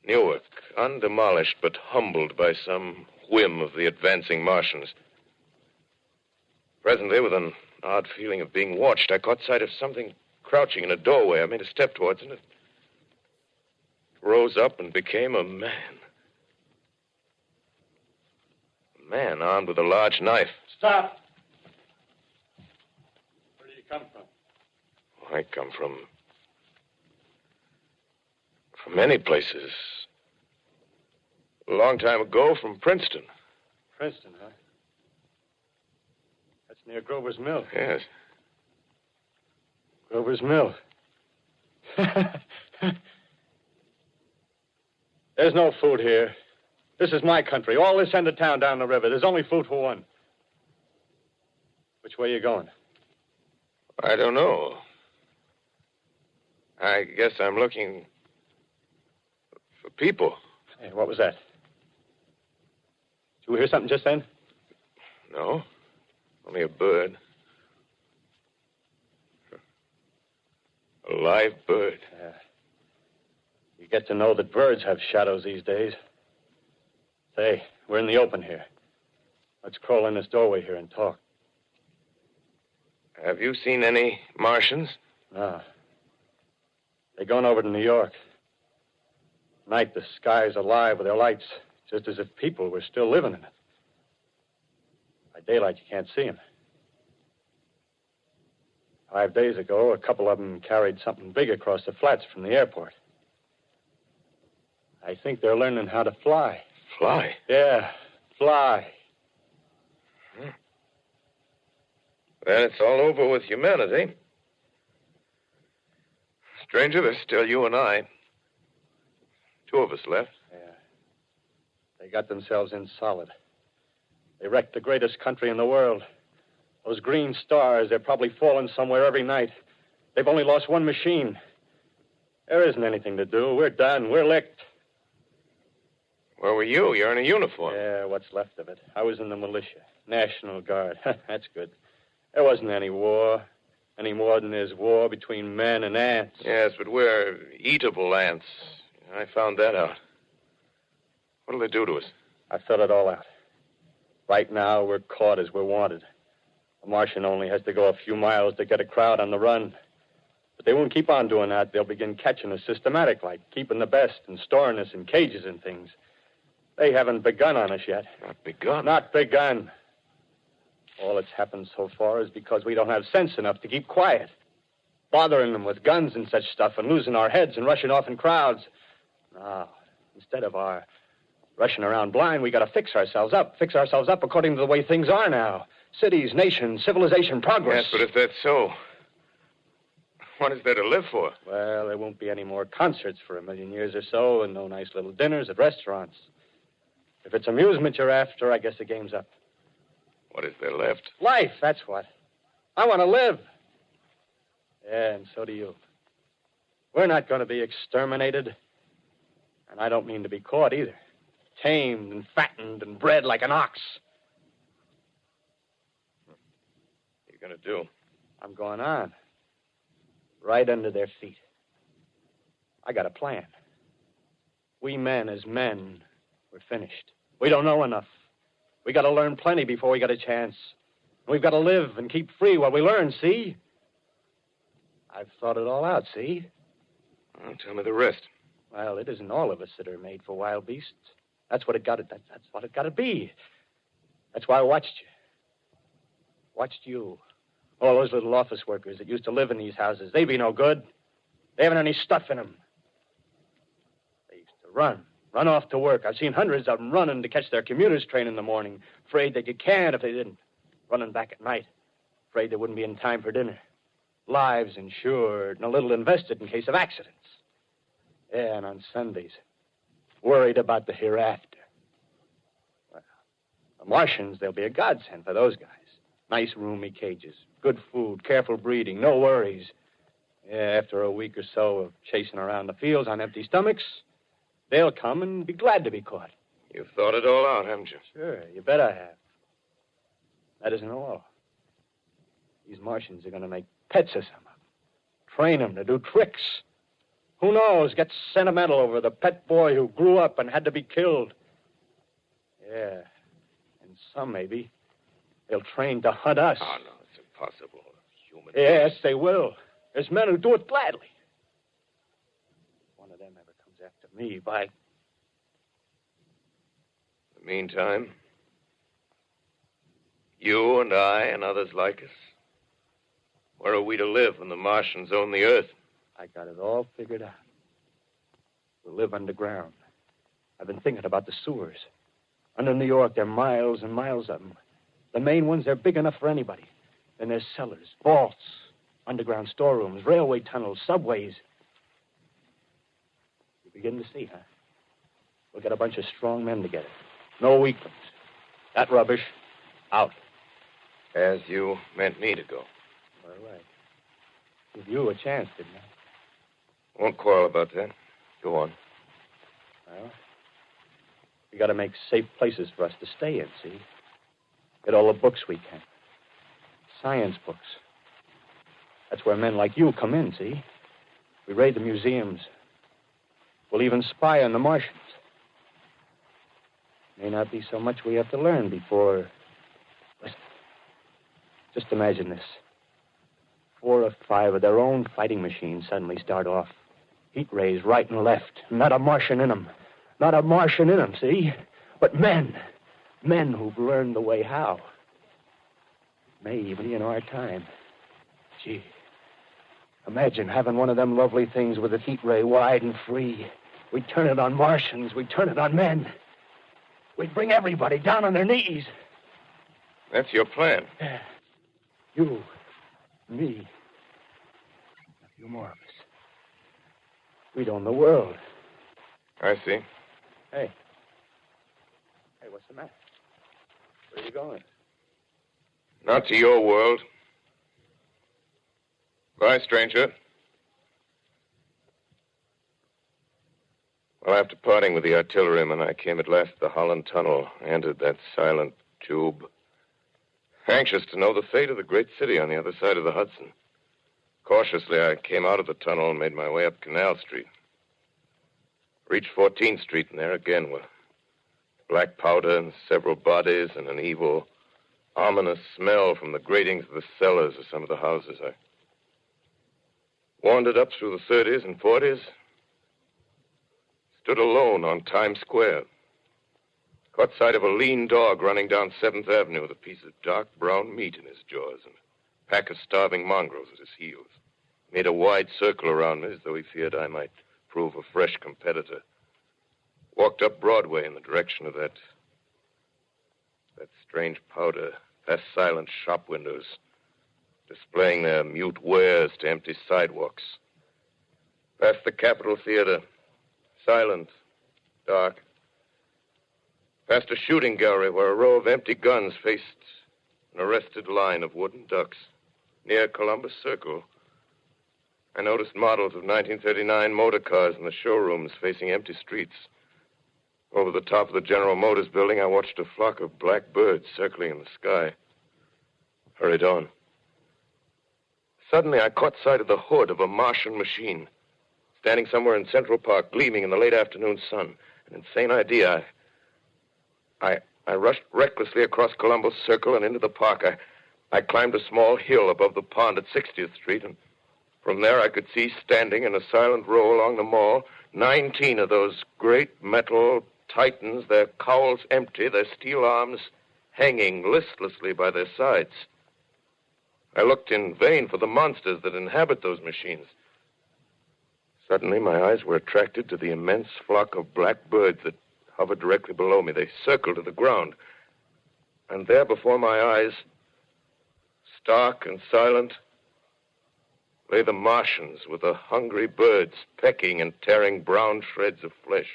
Newark, undemolished but humbled by some whim of the advancing Martians. Presently, with an odd feeling of being watched, I caught sight of something crouching in a doorway. I made a step towards it. It rose up and became a man. A man armed with a large knife. Stop! Where do you come from? I come from many places. A long time ago, from Princeton. Princeton, huh? That's near Grover's Mill. Yes. Grover's Mill. There's no food here. This is my country. All this end of town down the river. There's only food for one. Which way are you going? I don't know. I guess I'm looking for people. Hey, what was that? Did you hear something just then? No. Only a bird. A live bird. Yeah. You get to know that birds have shadows these days. Say, we're in the open here. Let's crawl in this doorway here and talk. Have you seen any Martians? No. They're going over to New York. Night, the sky's alive with their lights, just as if people were still living in it. By daylight, you can't see them. 5 days ago, a couple of them carried something big across the flats from the airport. I think they're learning how to fly. Fly? Yeah, fly. Then it's all over with humanity. Stranger, there's still you and I. 2 of us left. Yeah. They got themselves in solid. They wrecked the greatest country in the world. Those green stars, they're probably falling somewhere every night. They've only lost one machine. There isn't anything to do. We're done. We're licked. Where were you? You're in a uniform. Yeah, what's left of it. I was in the militia. National Guard. That's good. There wasn't any war. Any more than there's war between men and ants. Yes, but we're eatable ants. I found that out. What'll they do to us? I thought it all out. Right now, we're caught as we're wanted. A Martian only has to go a few miles to get a crowd on the run. But they won't keep on doing that. They'll begin catching us systematic, like keeping the best and storing us in cages and things. They haven't begun on us yet. Not begun? Not begun. All that's happened so far is because we don't have sense enough to keep quiet. Bothering them with guns and such stuff and losing our heads and rushing off in crowds. No, instead of our Rushing around blind, we got to fix ourselves up according to the way things are now. Cities, nations, civilization, progress. Yes, but if that's so, what is there to live for? Well, there won't be any more concerts for 1,000,000 years or so, and no nice little dinners at restaurants. If it's amusement you're after, I guess the game's up. What is there left? Life, that's what. I want to live. Yeah, and so do you. We're not going to be exterminated. And I don't mean to be caught either. Tamed and fattened and bred like an ox. What are you going to do? I'm going on. Right under their feet. I got a plan. We men, as men, we're finished. We don't know enough. We got to learn plenty before we got a chance. We've got to live and keep free while we learn, see? I've thought it all out, see? Well, tell me the rest. Well, it isn't all of us that are made for wild beasts. That's what it got to. That's what it got to be. That's why I watched you. Watched you. All those little office workers that used to live in these houses. They be no good. They haven't any stuff in them. They used to run off to work. I've seen hundreds of them running to catch their commuter's train in the morning, afraid they'd get canned if they didn't. Running back at night, afraid they wouldn't be in time for dinner. Lives insured and a little invested in case of accidents. Yeah, and on Sundays, worried about the hereafter. Well, the Martians, they'll be a godsend for those guys. Nice, roomy cages, good food, careful breeding, no worries. Yeah, after a week or so of chasing around the fields on empty stomachs, they'll come and be glad to be caught. You've thought it all out, haven't you? Sure, you bet I have. That isn't all. These Martians are going to make pets of some of them. Train them to do tricks. Who knows, get sentimental over the pet boy who grew up and had to be killed. Yeah, and some maybe, they'll train to hunt us. Oh, no, it's impossible. Human Yes, they will. There's men who do it gladly. If one of them ever comes after me, by... In the meantime, you and I and others like us, where are we to live when the Martians own the Earth? I got it all figured out. We'll live underground. I've been thinking about the sewers. Under New York, there are miles and miles of them. The main ones, they're big enough for anybody. Then there's cellars, vaults, underground storerooms, railway tunnels, subways. You begin to see, huh? We'll get a bunch of strong men together. No weaklings. That rubbish, out. As you meant me to go. All right. Give you a chance, didn't I? Won't quarrel about that. Go on. Well, we got to make safe places for us to stay in, see? Get all the books we can. Science books. That's where men like you come in, see? We raid the museums. We'll even spy on the Martians. May not be so much we have to learn before... Listen. Just imagine this. 4 or 5 of their own fighting machines suddenly start off. Heat rays right and left. Not a Martian in them. Not a Martian in them, see? But men. Men who've learned the way how. May even be in our time. Gee. Imagine having one of them lovely things with a heat ray wide and free. We'd turn it on Martians. We'd turn it on men. We'd bring everybody down on their knees. That's your plan. Yeah. You, me, a few more of us. We'd own the world. I see. Hey. Hey, what's the matter? Where are you going? Not to your world. Bye, stranger. Well, after parting with the artilleryman, I came at last to the Holland Tunnel, entered that silent tube, anxious to know the fate of the great city on the other side of the Hudson. Cautiously, I came out of the tunnel and made my way up Canal Street. Reached 14th Street, and there again were black powder and several bodies and an evil, ominous smell from the gratings of the cellars of some of the houses. I wandered up through the 30s and 40s, stood alone on Times Square, caught sight of a lean dog running down 7th Avenue with a piece of dark brown meat in his jaws and a pack of starving mongrels at his heels. He made a wide circle around me as though he feared I might prove a fresh competitor. walked up Broadway in the direction of that strange powder, past silent shop windows, displaying their mute wares to empty sidewalks. Past the Capitol Theater, silent, dark. Past a shooting gallery where a row of empty guns faced an arrested line of wooden ducks. Near Columbus Circle, I noticed models of 1939 motor cars in the showrooms facing empty streets. Over the top of the General Motors building, I watched a flock of black birds circling in the sky. Hurried on. Suddenly, I caught sight of the hood of a Martian machine, standing somewhere in Central Park, gleaming in the late afternoon sun. An insane idea. I rushed recklessly across Columbus Circle and into the park. I climbed a small hill above the pond at 60th Street, and from there I could see, standing in a silent row along the mall, 19 of those great metal titans, their cowls empty, their steel arms hanging listlessly by their sides. I looked in vain for the monsters that inhabit those machines. Suddenly, my eyes were attracted to the immense flock of black birds that hovered directly below me. They circled to the ground. And there before my eyes, stark and silent, lay the Martians with the hungry birds pecking and tearing brown shreds of flesh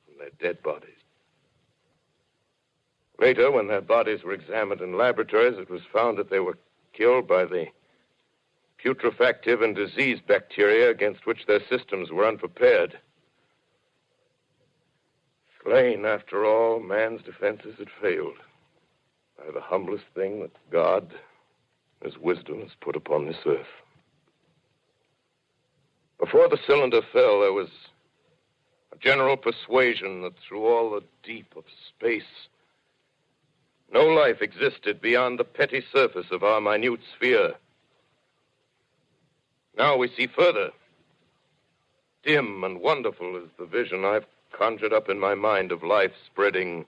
from their dead bodies. Later, when their bodies were examined in laboratories, it was found that they were killed by the putrefactive and disease bacteria against which their systems were unprepared. Slain, after all, man's defenses had failed by the humblest thing that God, His wisdom, has put upon this earth. Before the cylinder fell, there was a general persuasion that through all the deep of space, no life existed beyond the petty surface of our minute sphere. Now we see further. Dim and wonderful is the vision I've conjured up in my mind of life spreading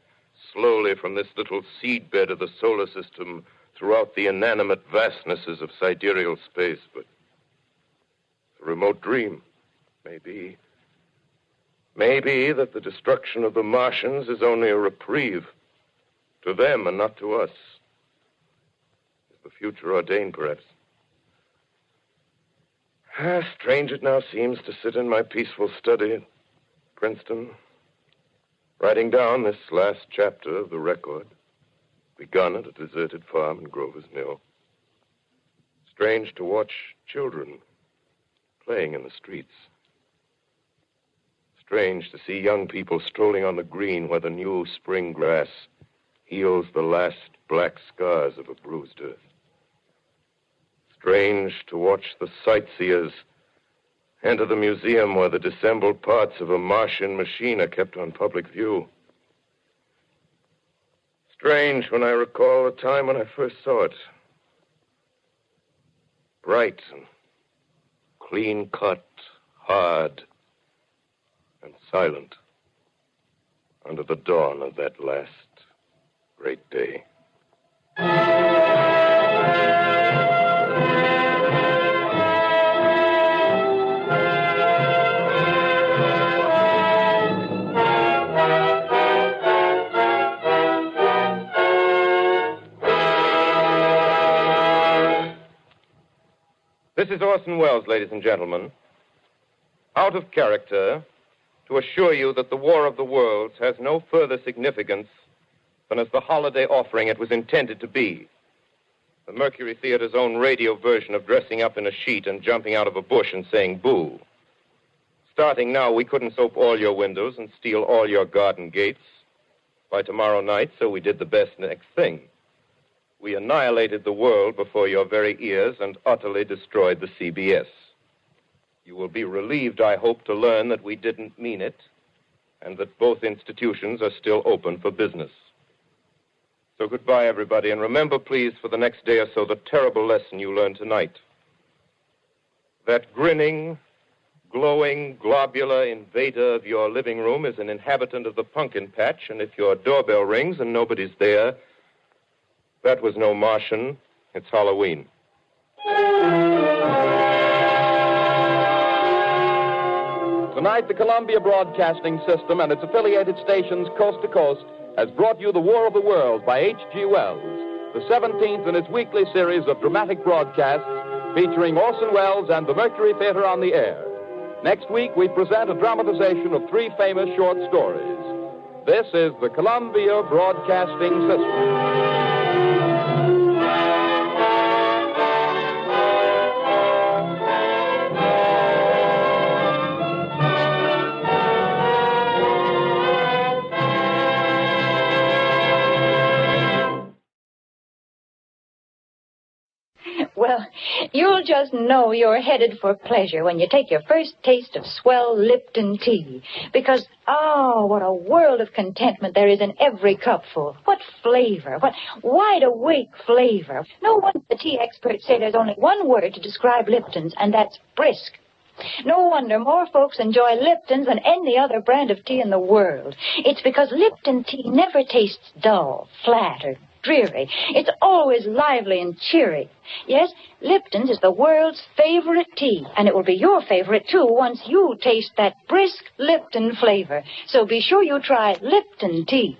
slowly from this little seedbed of the solar system throughout the inanimate vastnesses of sidereal space. But it's a remote dream. Maybe that the destruction of the Martians is only a reprieve to them and not to us. Is the future ordained, perhaps? Strange it now seems to sit in my peaceful study at Princeton, writing down this last chapter of the record, begun at a deserted farm in Grover's Mill. Strange to watch children playing in the streets. Strange to see young people strolling on the green where the new spring grass heals the last black scars of a bruised earth. Strange to watch the sightseers enter the museum where the dissembled parts of a Martian machine are kept on public view. Strange when I recall the time when I first saw it. Bright and clean-cut, hard and silent under the dawn of that last great day. This is Orson Welles, ladies and gentlemen, out of character to assure you that the War of the Worlds has no further significance than as the holiday offering it was intended to be. The Mercury Theater's own radio version of dressing up in a sheet and jumping out of a bush and saying boo. Starting now, we couldn't soap all your windows and steal all your garden gates. By tomorrow night, so we did the best next thing. We annihilated the world before your very ears and utterly destroyed the CBS. You will be relieved, I hope, to learn that we didn't mean it and that both institutions are still open for business. So goodbye, everybody, and remember, please, for the next day or so, the terrible lesson you learned tonight. That grinning, glowing, globular invader of your living room is an inhabitant of the pumpkin patch, and if your doorbell rings and nobody's there, that was no Martian. It's Halloween. Tonight, the Columbia Broadcasting System and its affiliated stations coast to coast has brought you The War of the Worlds by H.G. Wells, the 17th in its weekly series of dramatic broadcasts featuring Orson Welles and the Mercury Theater on the air. Next week, we present a dramatization of 3 famous short stories. This is the Columbia Broadcasting System. Well, you'll just know you're headed for pleasure when you take your first taste of swell Lipton tea. Because, what a world of contentment there is in every cupful. What flavor, what wide-awake flavor. No wonder the tea experts say there's only one word to describe Lipton's, and that's brisk. No wonder more folks enjoy Lipton's than any other brand of tea in the world. It's because Lipton tea never tastes dull, flat, or dreary. It's always lively and cheery. Yes, Lipton's is the world's favorite tea, and it will be your favorite, too, once you taste that brisk Lipton flavor. So be sure you try Lipton tea.